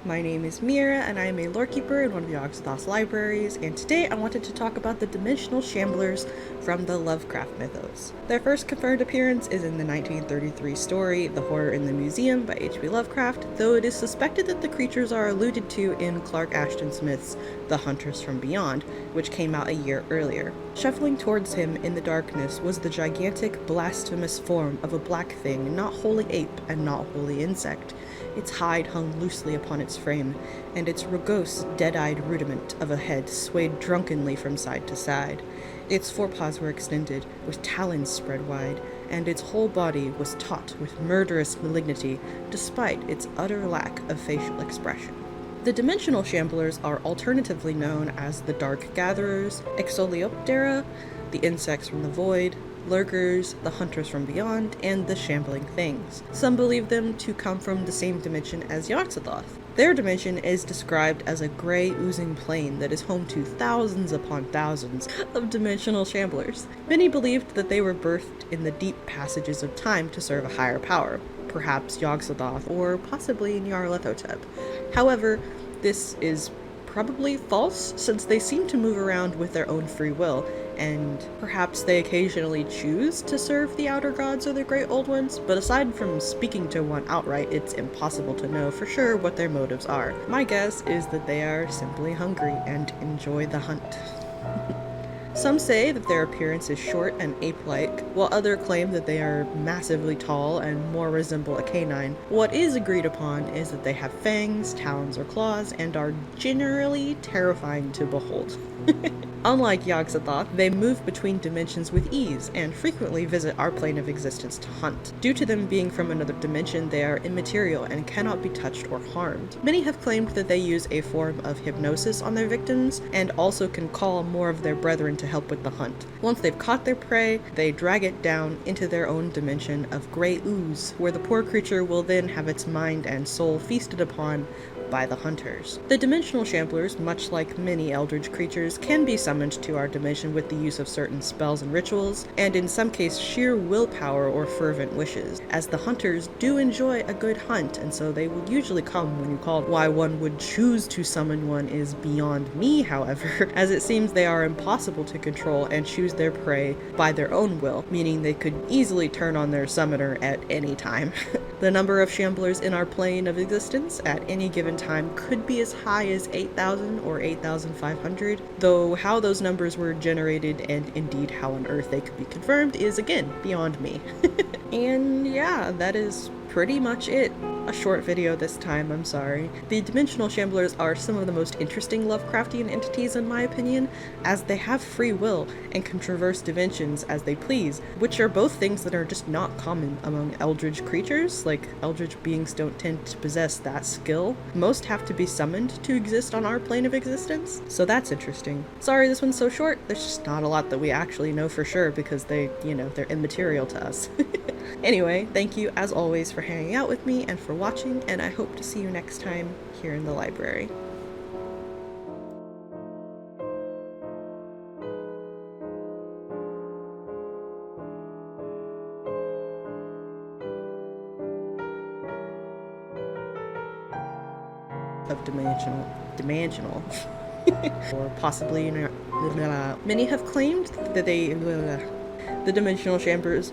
My name is Meerah, and I am a Lorekeeper in one of Yogg-Sothoth's libraries, and today I wanted to talk about the dimensional Shamblers from the Lovecraft Mythos. Their first confirmed appearance is in the 1933 story The Horror in the Museum by H.P. Lovecraft, though it is suspected that the creatures are alluded to in Clark Ashton Smith's The Hunters from Beyond, which came out a year earlier. Shuffling towards him in the darkness was the gigantic, blasphemous form of a black thing, not wholly ape and not wholly insect. Its hide hung loosely upon its frame, and its rugose, dead-eyed rudiment of a head swayed drunkenly from side to side. Its forepaws were extended, with talons spread wide, and its whole body was taut with murderous malignity, despite its utter lack of facial expression. The dimensional Shamblers are alternatively known as the Dark Gatherers, Exolioptera, the Insects from the Void, Lurkers, the Hunters from Beyond, and the Shambling Things. Some believe them to come from the same dimension as Yogg-Sothoth. Their dimension is described as a gray oozing plain that is home to thousands upon thousands of dimensional Shamblers. Many believed that they were birthed in the deep passages of time to serve a higher power, perhaps Yogg-Sothoth or possibly Nyarlathotep. However, this is probably false, since they seem to move around with their own free will, and perhaps they occasionally choose to serve the outer gods or the great old ones, but aside from speaking to one outright, it's impossible to know for sure what their motives are. My guess is that they are simply hungry and enjoy the hunt. Some say that their appearance is short and ape-like, while others claim that they are massively tall and more resemble a canine. What is agreed upon is that they have fangs, talons, or claws, and are generally terrifying to behold. Unlike Yogg-Sothoth, they move between dimensions with ease, and frequently visit our plane of existence to hunt. Due to them being from another dimension, they are immaterial and cannot be touched or harmed. Many have claimed that they use a form of hypnosis on their victims, and also can call more of their brethren to help with the hunt. Once they've caught their prey, they drag it down into their own dimension of gray ooze, where the poor creature will then have its mind and soul feasted upon by the hunters. The dimensional Shamblers, much like many Eldritch creatures, can be summoned to our dimension with the use of certain spells and rituals, and in some cases sheer willpower or fervent wishes, as the hunters do enjoy a good hunt, and so they will usually come when you call. Why one would choose to summon one is beyond me, however, as it seems they are impossible to control and choose their prey by their own will, meaning they could easily turn on their summoner at any time. The number of Shamblers in our plane of existence at any given time could be as high as 8,000 or 8,500, though how those numbers were generated and indeed how on earth they could be confirmed is again beyond me. And yeah, that is pretty much it. A short video this time, I'm sorry. The dimensional Shamblers are some of the most interesting Lovecraftian entities in my opinion, as they have free will and can traverse dimensions as they please, which are both things that are just not common among Eldritch creatures. Like, Eldritch beings don't tend to possess that skill. Most have to be summoned to exist on our plane of existence, so that's interesting. Sorry this one's so short, there's just not a lot that we actually know for sure because they're immaterial to us. Anyway, thank you as always for hanging out with me and for watching, and I hope to see you next time here in the library. Of dimensional. Or possibly, many have claimed that the dimensional Shamblers